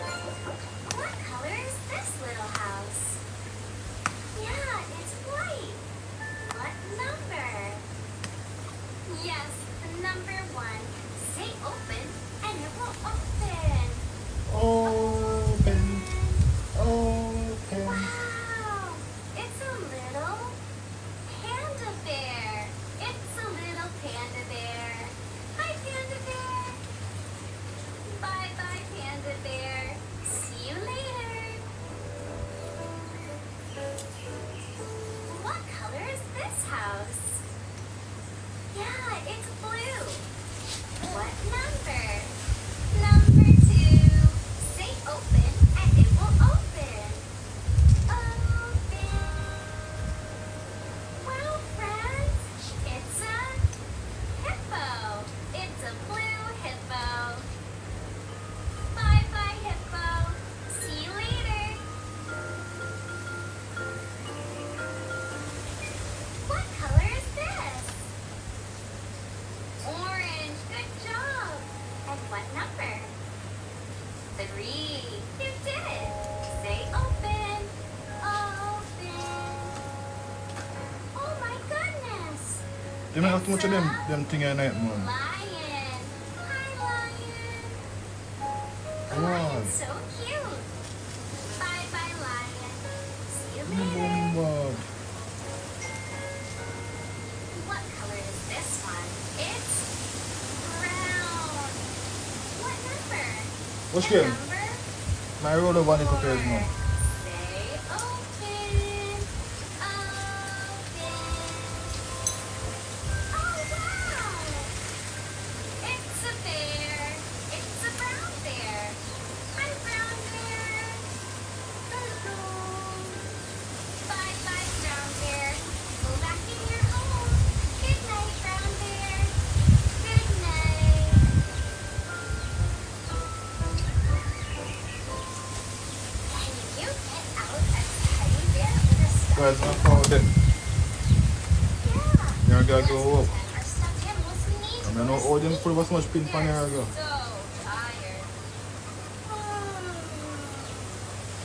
What color is this little house? Yeah, it's white. What number? Yes, number 1. Say open and it will open. Open. Open. Wow, it's a little panda bear. It's a little panda bear. Hi, panda bear. Bye-bye, panda bear. See you later. What color is this house? Yeah, it's blue. What number? Number 2. Say open and it will open. Open. Well, friends, it's a hippo. It's a blue hippo. Bye-bye, hippo. See you later. What color is this? Orange. Good job. And what number? 3. You did it. Say open. Open. Oh my goodness. You know how much of them thing at night, man. Lion. Hi, lion. The Come on. lion's so cute. Bye-bye, lion. See you later. Boom, What color is this one? It's brown. What number? Mushkin, Number my roll over the 4. cookies now. Say open. Open. Oh, wow. It's a bear. It's a brown bear. Hi, brown bear. Hello. Bye-bye, brown bear. Go back in your home. Good night, brown bear. Good night. Can you get out a teddy bear with a stuffed Guys, I'm found it. Yeah. You're gonna go Most up. of them are stuffed animals who need I mean, all them full of so much pin pan here, girl. so tired.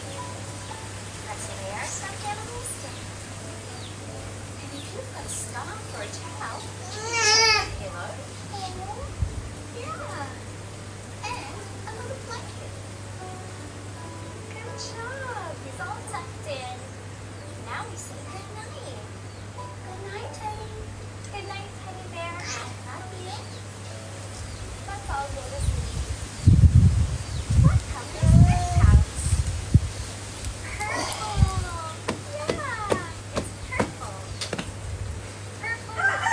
But today our stuffed animals and if you've got a stomp or a tail, hello. Yeah. And a little blanket. Good job. He's all tucked in. Now we say good night. Good night, Teddy. Good night, Teddy bear. I love you. Let's all go to sleep. What color is this house? Purple. Yeah, it's purple. Purple with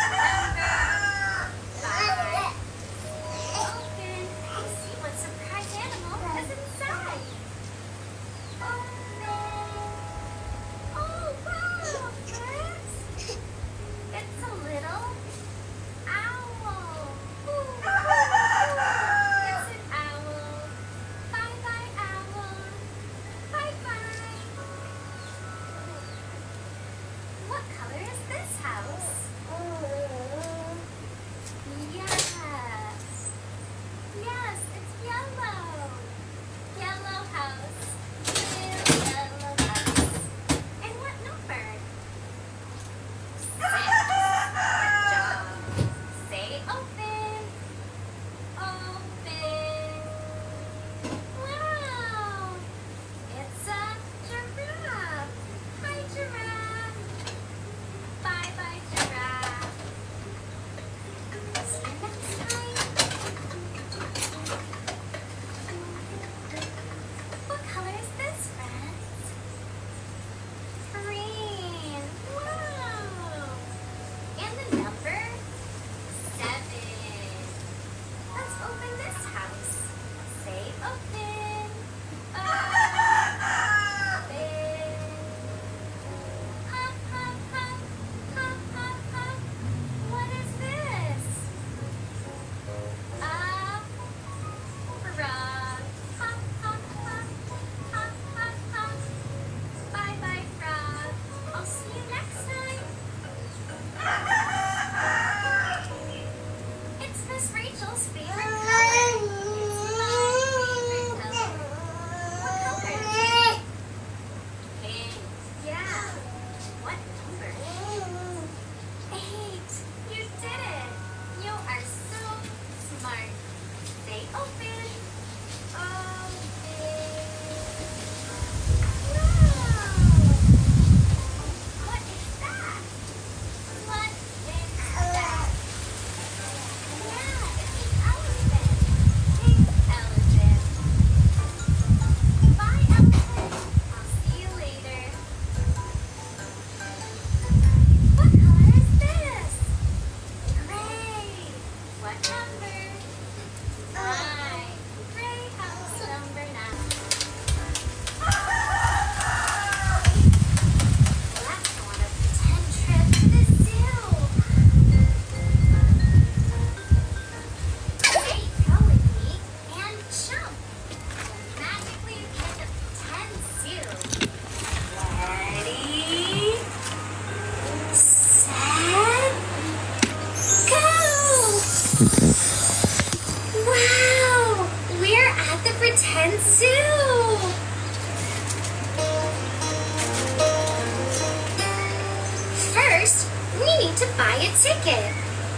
we need to buy a ticket.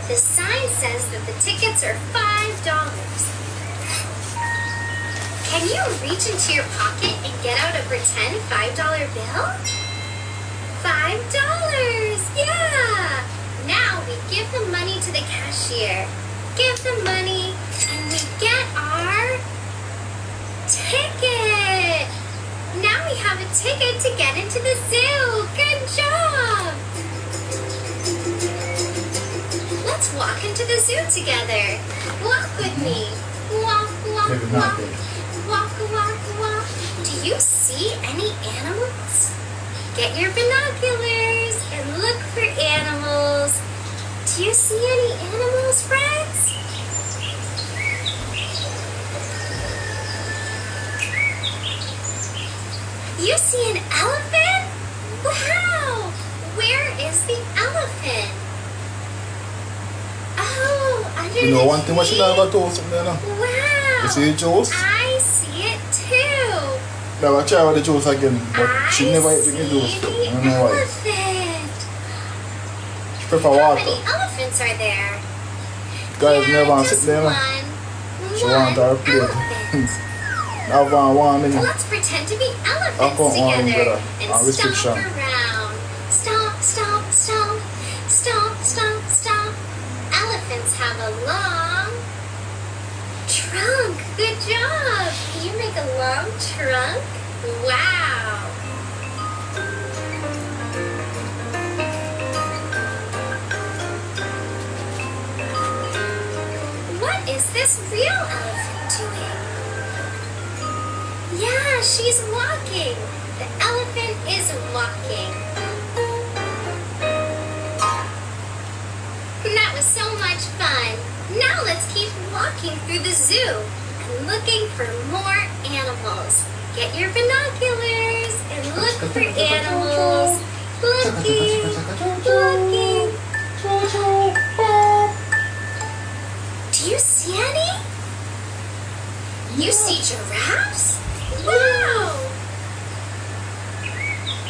The sign says that the tickets are $5. Can you reach into your pocket and get out a pretend $5 bill? $5! Yeah! Now we give the money to the cashier. Give the money and we get our ticket! Now we have a ticket to get into the zoo. Good job! Let's walk into the zoo together. Walk with me. Walk, walk, walk. Walk, walk, walk. Do you see any animals? Get your binoculars and look for animals. Do you see any animals, friends? You see an elephant? Wow! Where is the elephant? Oh, under You know the one thing what she tree. never told something there now? Wow! You see the juice? I see it too. Now I try with the juice again, but she never ate the juice. I don't know why. Elephant. She prefer How water. many elephants are there? Guys Yeah, never just sit there. one. She want her plate. Elephant. Now one minute. Let's pretend to be I'll elephants put one together better. and I'll stomp restriction. around. Stomp, stomp, stomp. Stomp, stomp, stomp. Elephants have a long trunk. Good job. Can you make a long trunk? Wow. What is this real elephant doing? Yeah, she's walking. The elephant is walking. That was so much fun. Now let's keep walking through the zoo and looking for more animals. Get your binoculars and look for animals. Looking, looking. Do you see any? You see giraffes? Wow!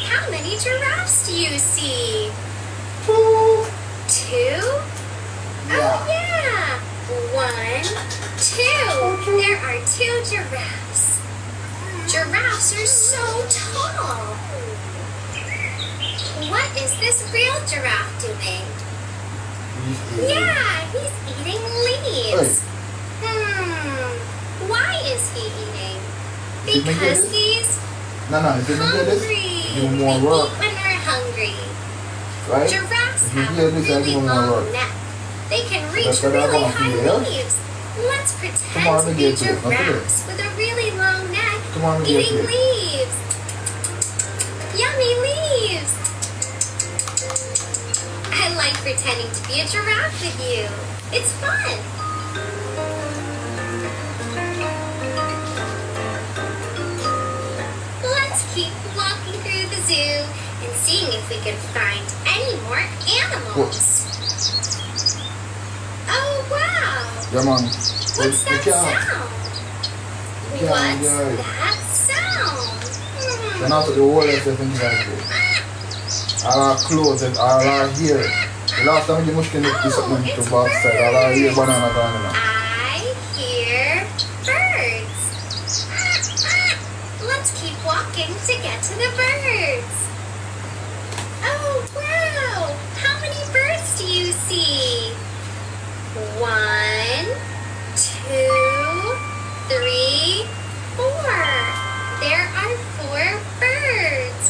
How many giraffes do you see? 2? Oh yeah! 1, 2. There are 2 giraffes. Giraffes are so tall. What is this real giraffe doing? Yeah, he's eating leaves. Why is he eating? Because he's No, if you hear this, hungry. give him They more work. eat when they're hungry. Right? Giraffes If you have hear a this, I really give him more long work. neck. They can reach That's what I really want high for you, yeah? leaves. Let's pretend Tomorrow to we be get to it, not today. giraffes with a really long neck Tomorrow we get eating to it. leaves. Yummy leaves. I like pretending to be a giraffe with you. It's fun. Let's keep walking through the zoo and seeing if we can find any more animals. Oh, wow. Yeah, man. What's that You can't. sound? You can't, What's yeah. that sound? You're not the whole of the things like that. All our clothes and all our hair. The last time you Mushkin did something to it's backside, all our hair birds. banana gone now. I hear birds. Let's keep walking to get to the birds. Oh, wow. How many birds do you see? 1, 2, 3, 4. There are 4 birds.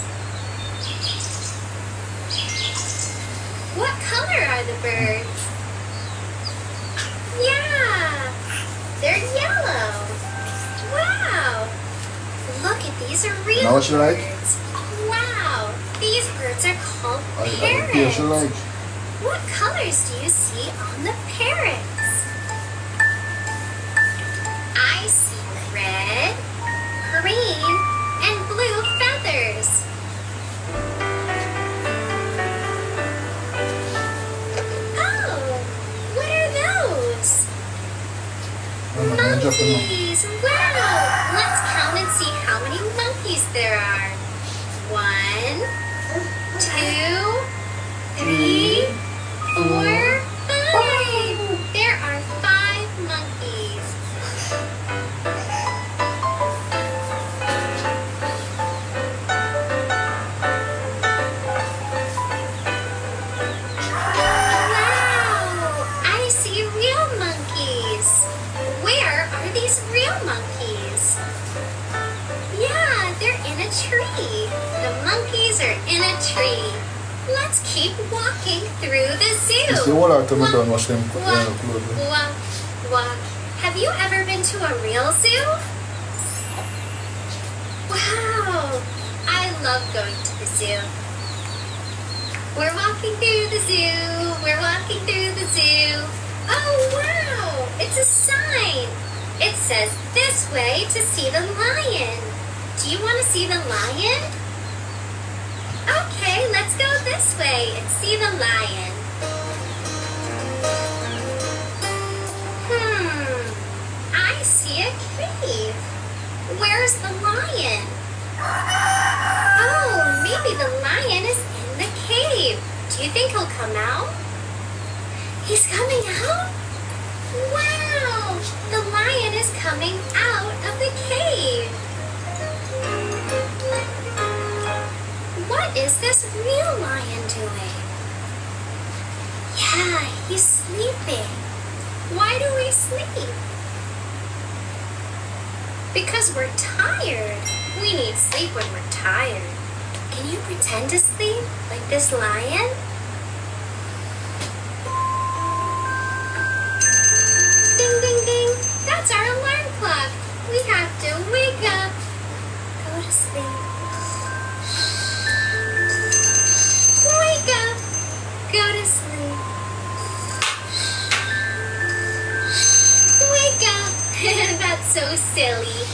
What color are the birds? Yeah, they're yellow. Wow. Look at these are real Know what you like? birds. Wow. These birds are called I parrots. you like. What colors do you see on the parrots? I see red, green, and blue feathers. Oh, what are those? Monkeys! Wow! Let's count and see how many monkeys there are. 1, 2, 3, tree. Let's keep walking through the zoo. You see what I come down wash them Walk, clothes. walk, walk. Have you ever been to a real zoo? Wow, I love going to the zoo. We're walking through the zoo. We're walking through the zoo. Oh, wow, it's a sign. It says this way to see the lion. Do you want to see the lion? Okay, let's go this way and see the lion. I see a cave. Where's the lion? Oh, maybe the lion is in the cave. Do you think he'll come out? He's coming out? Wow, the lion is coming out of the cave. What is this real lion doing? Yeah, he's sleeping. Why do we sleep? Because we're tired. We need sleep when we're tired. Can you pretend to sleep like this lion? Ding, ding, ding. That's our alarm clock. We have to wake up. Go to sleep. Wake up. Go to sleep. Wake up. That's so silly.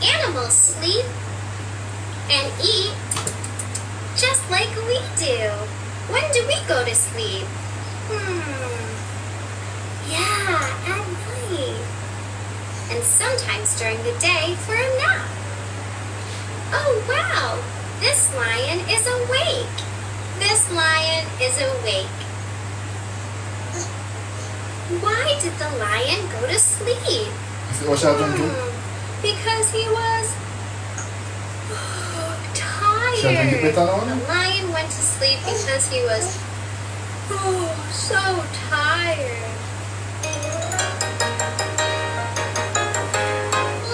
Animals sleep and eat just like we do. When do we go to sleep? Yeah, at night. And sometimes during the day for a nap. Oh, wow. This lion is awake. This lion is awake. Why did the lion go to sleep? What's happening to? Because he was tired. The lion went to sleep because he was so tired.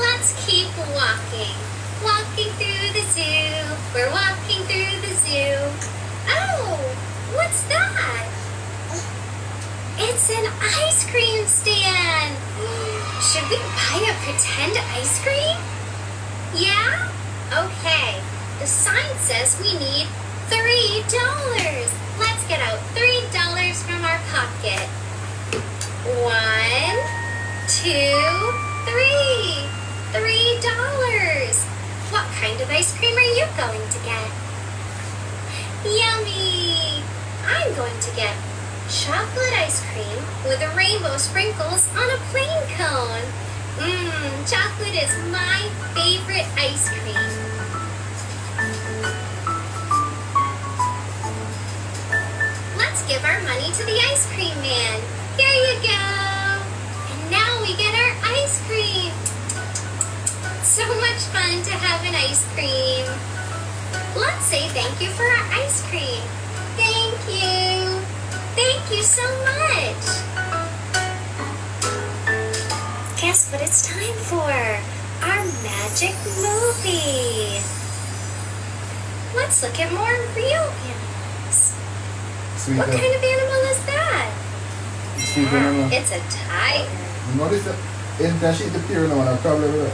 Let's keep walking. Walking through the zoo. We're walking through the zoo. Oh, what's that? It's an ice cream stand. Should we buy a pretend ice cream? Yeah? Okay. The sign says we need $3. Let's get out $3 from our pocket. 1, 2, 3. $3. What kind of ice cream are you going to get? Yummy! I'm going to get chocolate ice cream with rainbow sprinkles on a plain cone. Chocolate is my favorite ice cream. Let's give our money to the ice cream man. Here you go. And now we get our ice cream. So much fun to have an ice cream. Let's say thank you for our ice cream. Thank you. Thank you so much. Guess what it's time for? Our magic movie. Let's look at more real animals. What kind of animal is that? It's a tiger. Notice that anytime she eat the pear now, I probably will.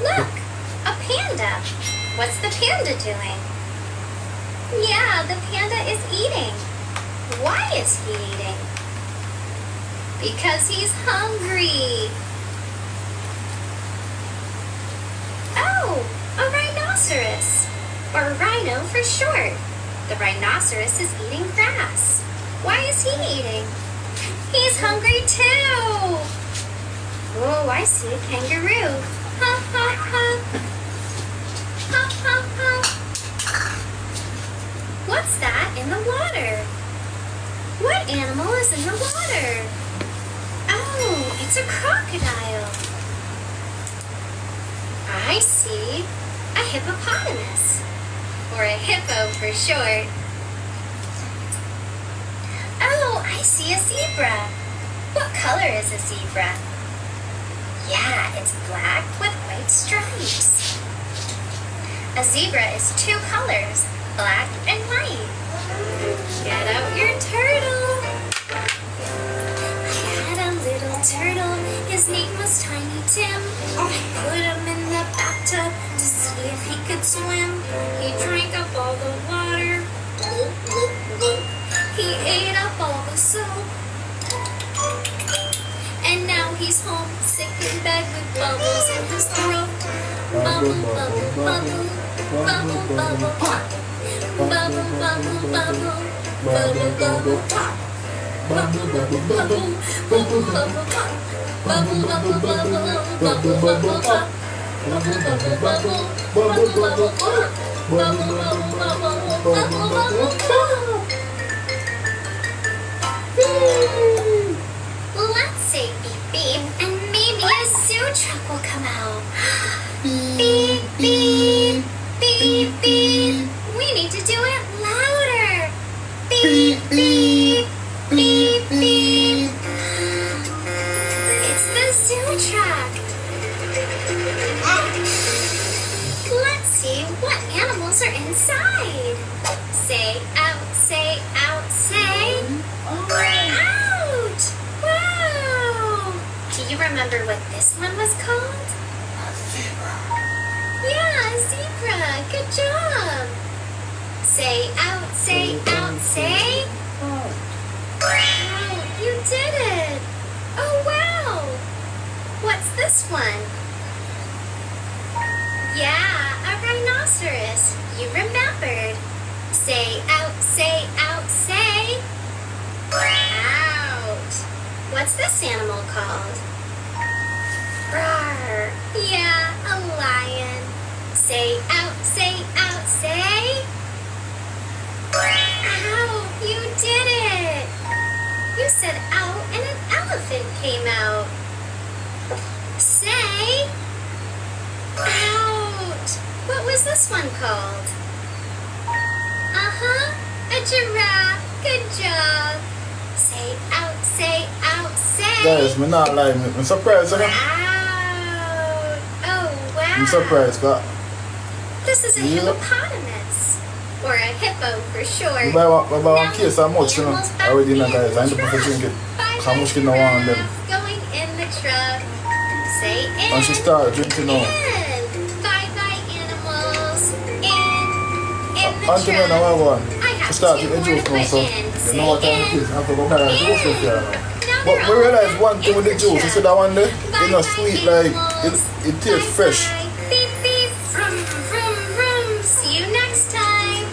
Look, a panda. What's the panda doing? Yeah, the panda is eating. Why is he eating? Because he's hungry. Oh, a rhinoceros. Or rhino for short. The rhinoceros is eating grass. Why is he eating? He's hungry too. Oh, I see a kangaroo. Ha ha ha. Ha ha ha. What's that in the water? What animal is in the water? Oh, it's a crocodile. I see a hippopotamus. Or a hippo for short. Oh, I see a zebra. What color is a zebra? Yeah, it's black with white stripes. A zebra is two colors, black and white. Get out your turtle. I had a little turtle, his name was Tiny Tim. I put him in the bathtub to see if he could swim. He drank up all the water. Bloop, bloop, bloop. He ate up all the soap. And now he's home, sick in bed with bubbles in his throat. Bubble, bubble, bubble. Bubble, bubble, pop. Bubble, bubble, bubble. Bubble, bubble, pop. Bubble, bubble, bubble. Bubble, bubble, pop. Bubble, bubble, bubble. Bubble, bubble, pop. Bubble, bubble, bubble. Bubble, bubble, pop. Bubble, bubble, bubble. Bubble, bubble, pop. Let's say beep beep, and maybe a zoo truck will come out. Beep beep, beep beep. We need to do it louder. Beep beep, beep beep. It's the zoo truck. Let's see what animals are inside. Say out, say out, say. Ouch! Wow! Do you remember what this one was called? A zebra. Yeah, zebra. Good job. Say out, say out, say. Wow, you did it. Oh, wow. What's this one? Yeah, a rhinoceros. You remembered. Say out, say out, say. Out. What's this animal called? Roar. Yeah, a lion. Say out, say out, say. Ow, you did it. You said out and an elephant came out. Say. Out. What was this one called? Uh-huh, a giraffe. Good job. Say out, say out, say. Guys, me not lie, I'm surprised, you know? Out. Oh, wow. I'm surprised, but This is a hippopotamus. Or a hippo for short. we buy one case of much, you know, already, guys. I end up to drink it. How much can I want them? Going in the truck. Say in. And she started drinking now. In. Bye-bye, animals. In the Until truck. when I want one. I have She started two with the more juice to now, put so in. you know what time it is. I have to go carry the juice with you now. Now But they're we all realize one thing with the in juice, you see that one there? It's not Bye-bye, sweet, like, animals. it tastes fresh. Bye-bye. Beep, beep. Vroom, vroom, vroom. See you next time.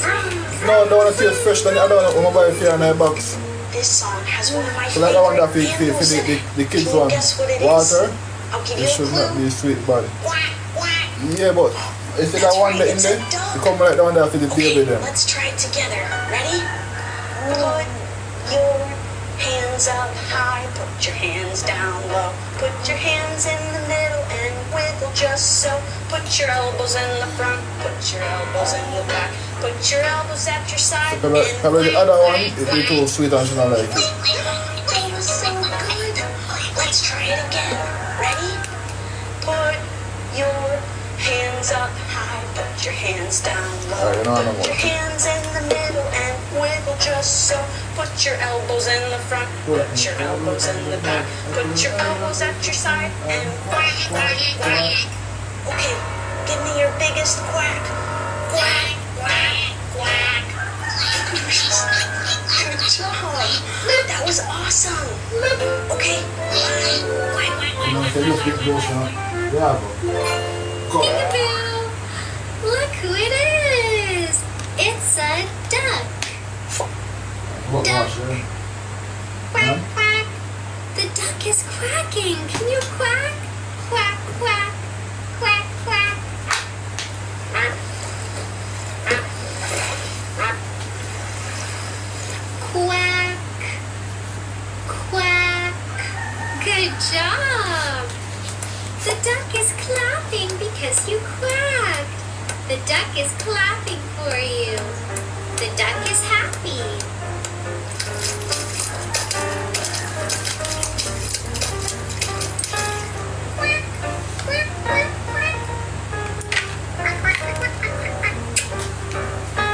Vroom, vroom, No, the one that tastes fresh, then the other one I'm buy for you in a box. This song has one of my So like that one that for favorite animals in it. the kids Can you one. guess what it is? Water, I'll give it you a should clue. not be sweet, but Quack, quack. yeah, but you see that That's one right, there in it's there? a duck. It come like the one that for the Okay, baby then. let's try it together. Ready? Put your hands up high, put your hands down low. Put your hands in the middle and wiggle just so. Put your elbows in the front, put your elbows in the back. Put your elbows at your side So and the other one, it be too sweet and she not like it. That was so good. Let's try it again. Ready? Put your hands up high, put your hands down low. Alright, you know what I'm Put your hands in the middle and wiggle just so. Put your elbows in the front, put your elbows in the back. Put your elbows at your side and quack, quack, quack. Okay, give me your biggest quack. Quack, quack, quack. Good job. That was awesome. Okay, quack, quack, quack, You know, quack, so you quack, pick quack. those one. Yeah, go. Peekaboo! Look who it is! It's a duck. What Duck. wash, yeah? Quack, quack. The duck is quacking. Can you quack? Quack, quack. Quack, quack. Quack. Quack. Good job. The duck is clapping because you quacked. The duck is clapping for you. The duck is happy. Quack, quack, quack, quack. Quack, quack, quack, quack, quack, quack.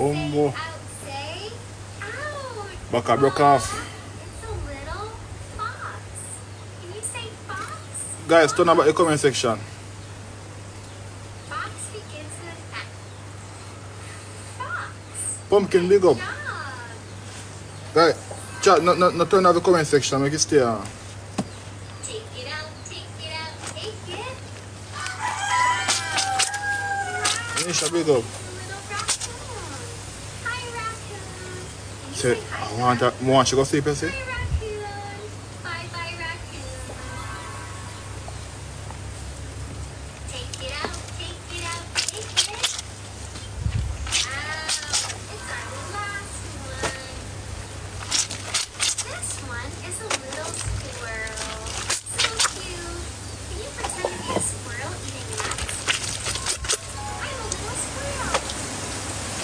Umbo. Out, say. Out. Back I broke off. It's a little fox. Can you say fox? Guys, turn about the comment section. Fox begins with F. Fox. Pumpkin, big up. Job. Guys, chat, not turn off the comment section. Make it stay on. Take it out, take it out, take it. Nisha, big up. Little raccoon. Hi, raccoon. Can you Say, say hi, I want you to go sleep, you see? Hi, raccoon. Bye-bye, raccoon. Take it out, take it out, take it. It's our last one. This one is a little squirrel. So cute. Can you pretend to be a squirrel eating nuts? I'm a little squirrel.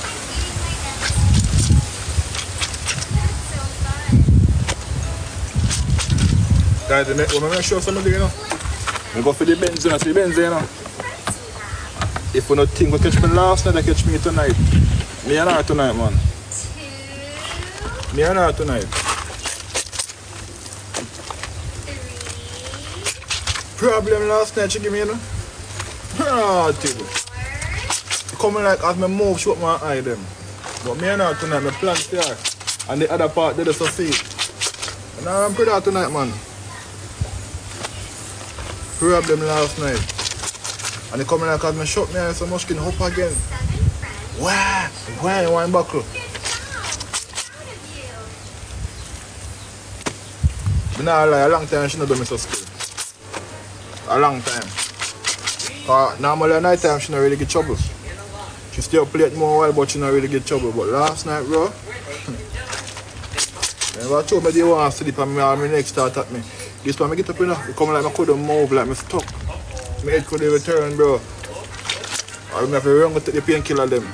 I'm eating my nuts. That's so fun. Guys, when I make sure something, you know, I go for the benzene, see the benzene, you know. Friends we have. If you don't think we catch me last night, I catch me tonight. Me and her tonight, man. 2, Me and her tonight. 3, Problem last night she give me, you know. Ah, thing. 4. Coming like as me move, shut my eye them. But me and her tonight, me plan to her. And the other part, they just see it. And I'm pretty hard tonight, man. Problem last night. And they coming like as me shut me eye, so Mushkin hop again. 7 friends. Why, one buckle. Good job. Proud of you. Me nah lie, a long time she not do me so school. A long time. Cause normally at night time she not really get trouble. She stay up late more while but she not really get trouble. But last night, bro, I told me they want to sleep and my next start at me. This time I get up, you know, it come like I couldn't move, like me stuck. My head couldn't return, bro. I have to run to take the painkiller them.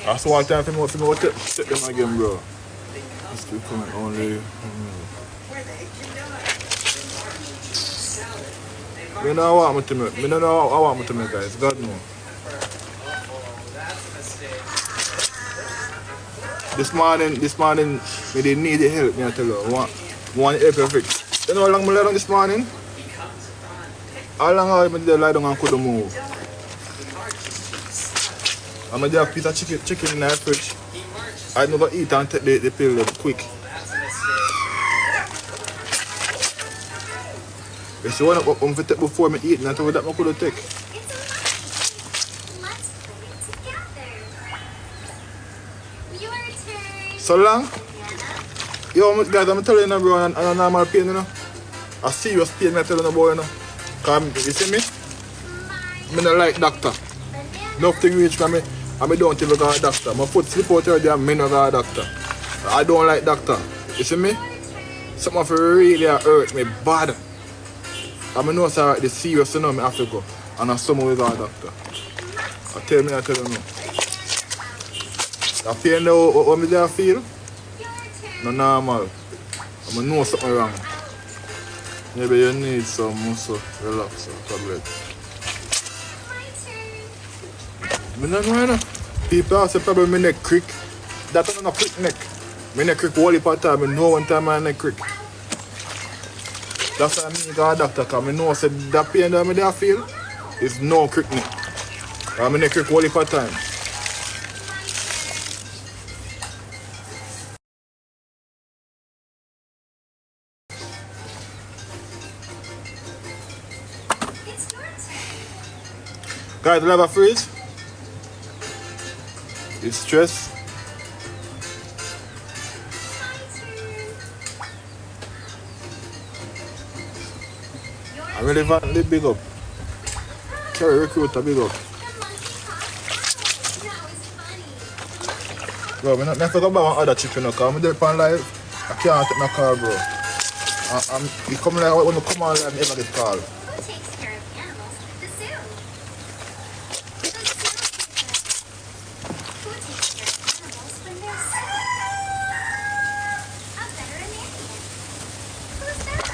That's one time for me to take them again, bro. It's still coming only. Me know what I want to make. Me don't know what I want to make, guys. God knows. This morning, me they need the help, me I tell you. Want help you fix. You know how long I lie down this morning? How long I did lie down and couldn't move? I'm gonna have a piece of chicken in the fridge. I never eat and take the pill quick. If you want to take before me eat, that's what I could take. It's a lucky. Let's put it together. Your turn. So long? Banana. Yo, guys, I'm telling you, bro, and a normal pain, you know. A serious pain, I'm telling you, boy, you know. Cause, you see me? I don't like doctor. Banana. Nothing reach for me, and I don't even go to a doctor. My foot slip out there, and I don't go to a doctor. I don't like doctor. You see me? Your turn. Something of really hurt me bad. I know sir, the serious, you know, I have to go. And I'm someone with a doctor. I tell you no. The pain now, what me there feel? Your turn. No normal. I know something wrong. Maybe you need some muscle relaxer tablet. My turn. I don't know, you know. People say probably my neck creak. That's not a quick neck. My neck creak all the time. I know one time my neck creak. That's why I go to a doctor, because I know that the pain that I feel is no crick neck. And my neck crick all the time. It's your turn. Guys, do you have a freeze? It's stress. My turn. Your I'm relevantly big up. Carry recruiter big up. The monkey caught. That was funny. Bro, I forgot about one other chicken, because I'm there on live. I can't take my call, bro. You come like when you come on live, I never get called. Who takes care of animals? The zoo. The zoo people. Who takes care of animals when they're sick? A veterinarian. Who's that?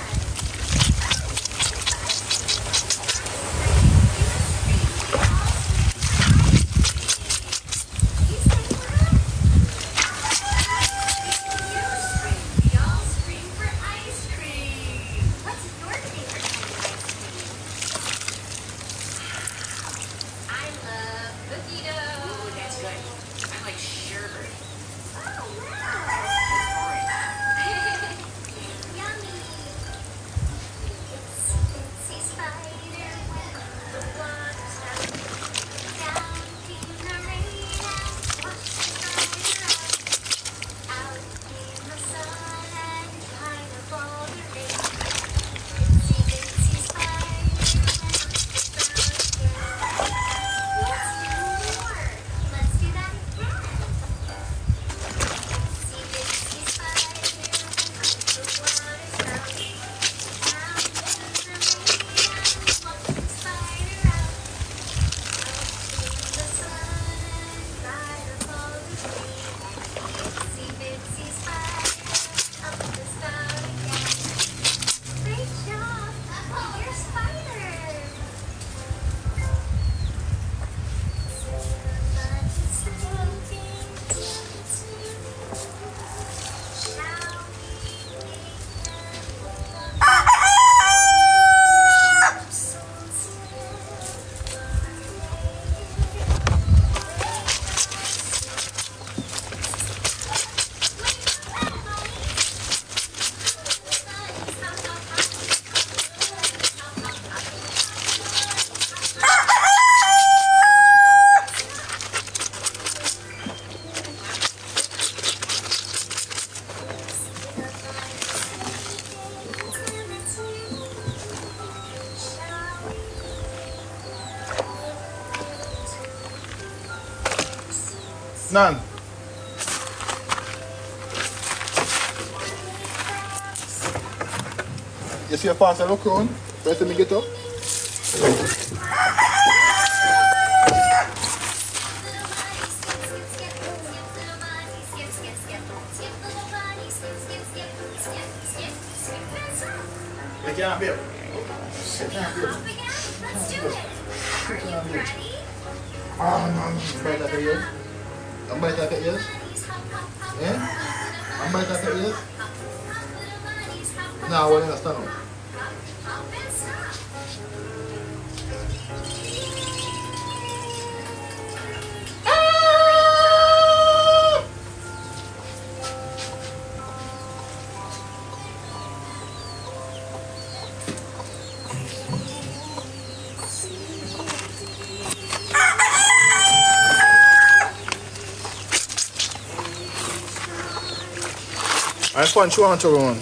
Nan. You see a parcel look around? Where let me get up? I can't be. Let's do it. Are you ready? I'm bite at the ears. I'm bite at the ears. Eh? I'm bite at the ears. Now, what do you understand? I punch you on to run.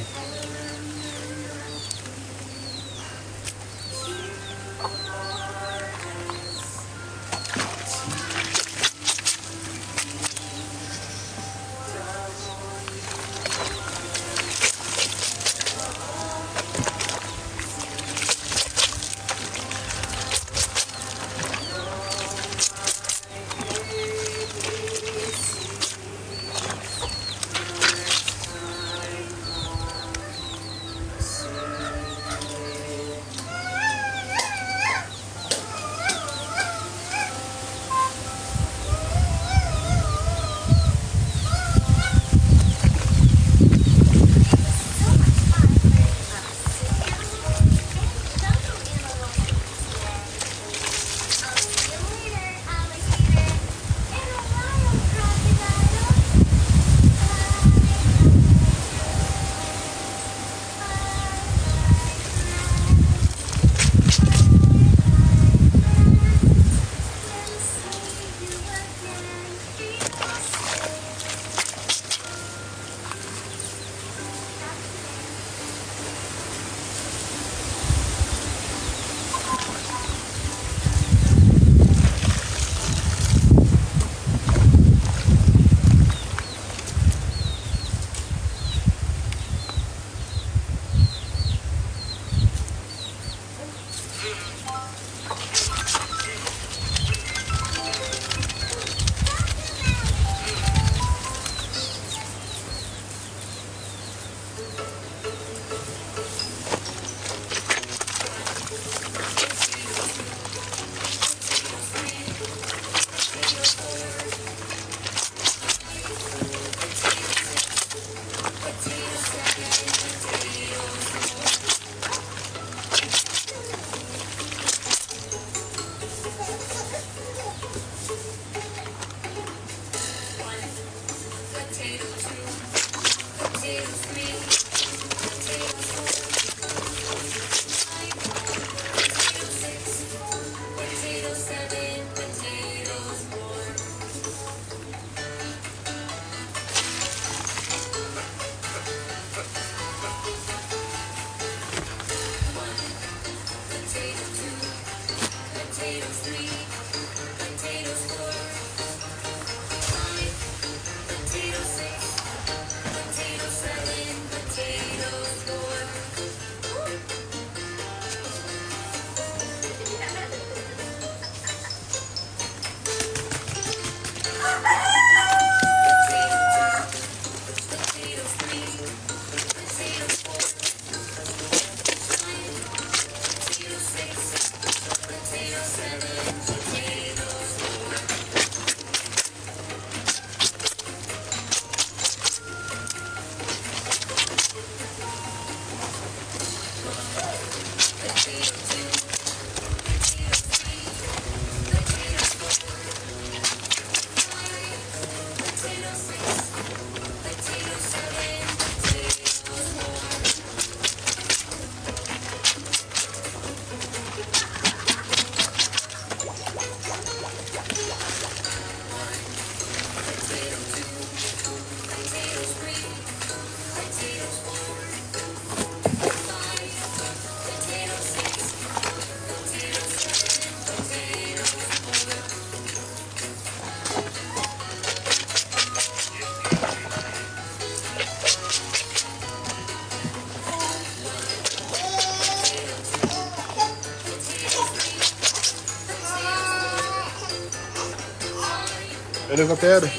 Ele vai perder.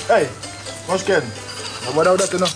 Hey, Mushkin. What about that, you know?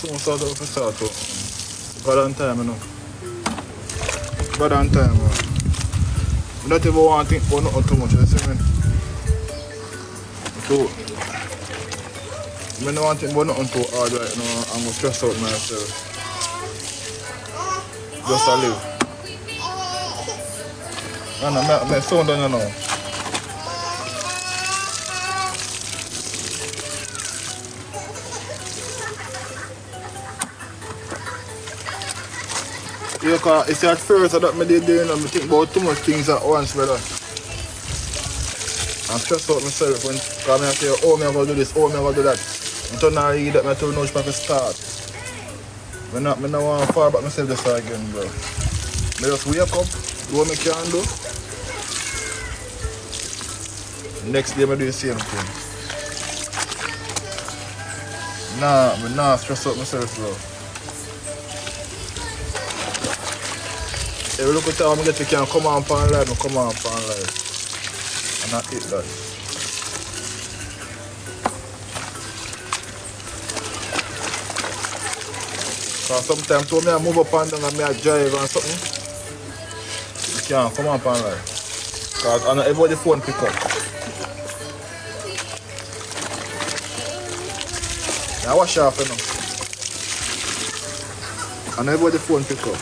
Soon start up to start up. God on time, you know. God on time, man. I don't even want to think about nothing too much, you see me? So, I don't want to think about nothing too hard right now. I'm going to stress out myself. Just to live. I'm sound done, you know. Yeah, cause it's at first that I did there, I think about too much things at once, brother. I'm stressed out myself when I say, oh, I'm going to do this, oh, I'm going to do that. Until now, I that I don't know how to start. I don't want to fall back myself this again, bro. I just wake up, do what I can do. Next day, I do the same thing. Nah, stress out myself, bro. Every look at time I get to can come on pan live, come on pan live. And I eat that. Cause sometimes when I move up and down and I drive and something, you can't come on pan live. Cause I know everybody phone pick up. Now wash off, you know. I know everybody phone pick up.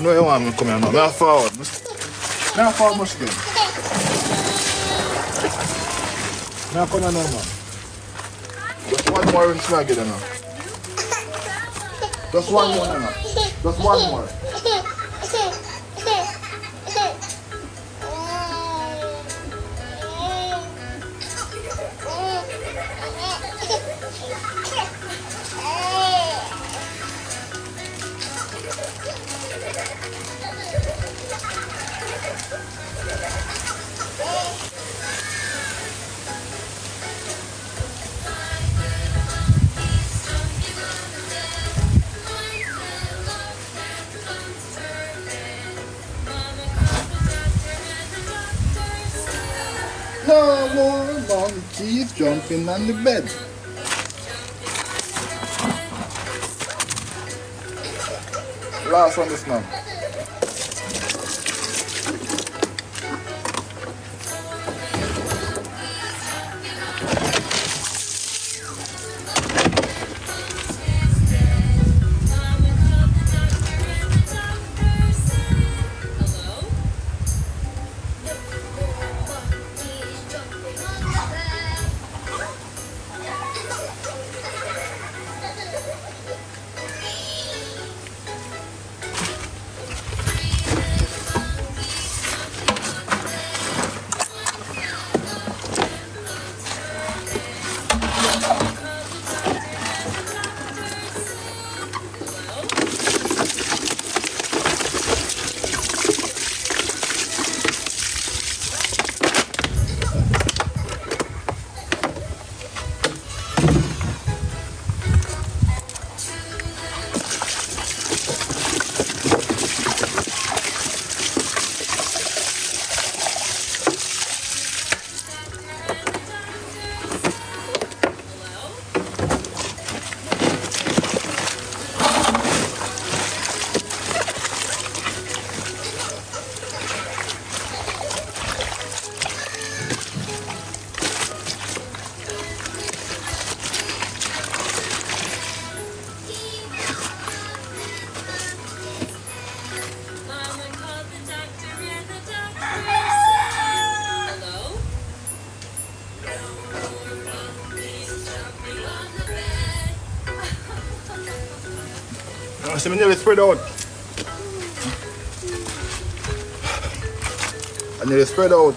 No, you want me to come here now. Now forward. Now forward, Mushkin. Now come here now, man. Just one more and snag it now. Just one more now. Just one more. No more monkeys jumping on the bed. Last one this man. So nearly spread out. I nearly spread out.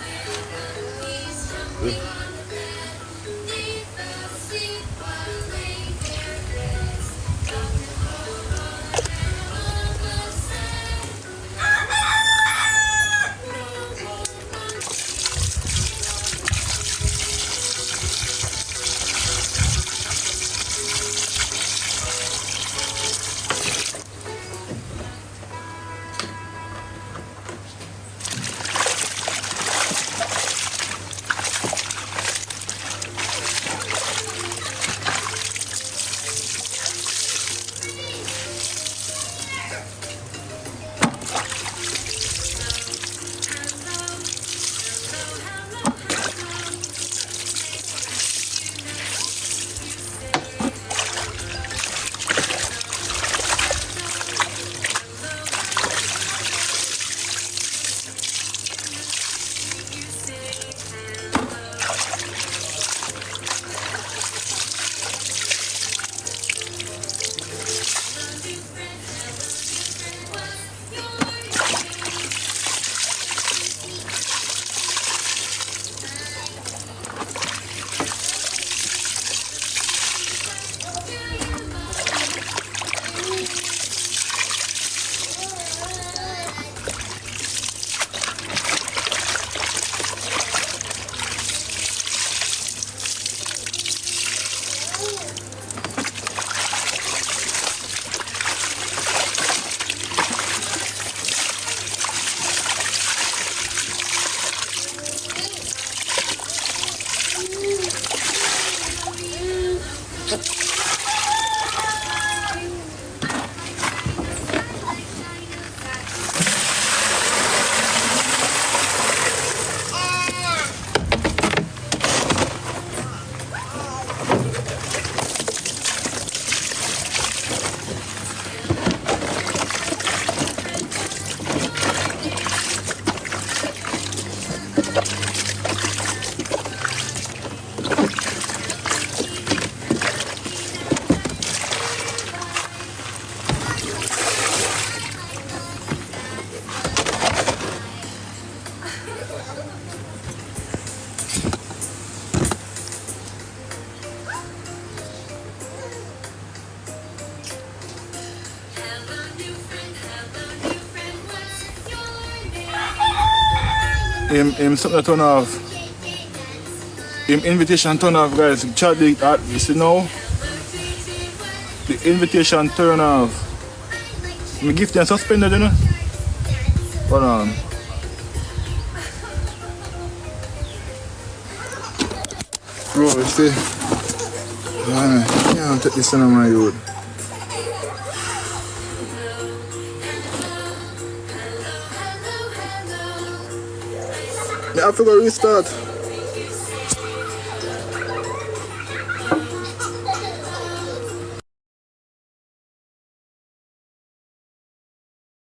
Him something turn off. Him invitation turn off, guys. Chat the you see now? The invitation turn off. Me gift them suspended, you know? Hold on. Bro, you see? Man, I can't take this on my road. I have to go restart.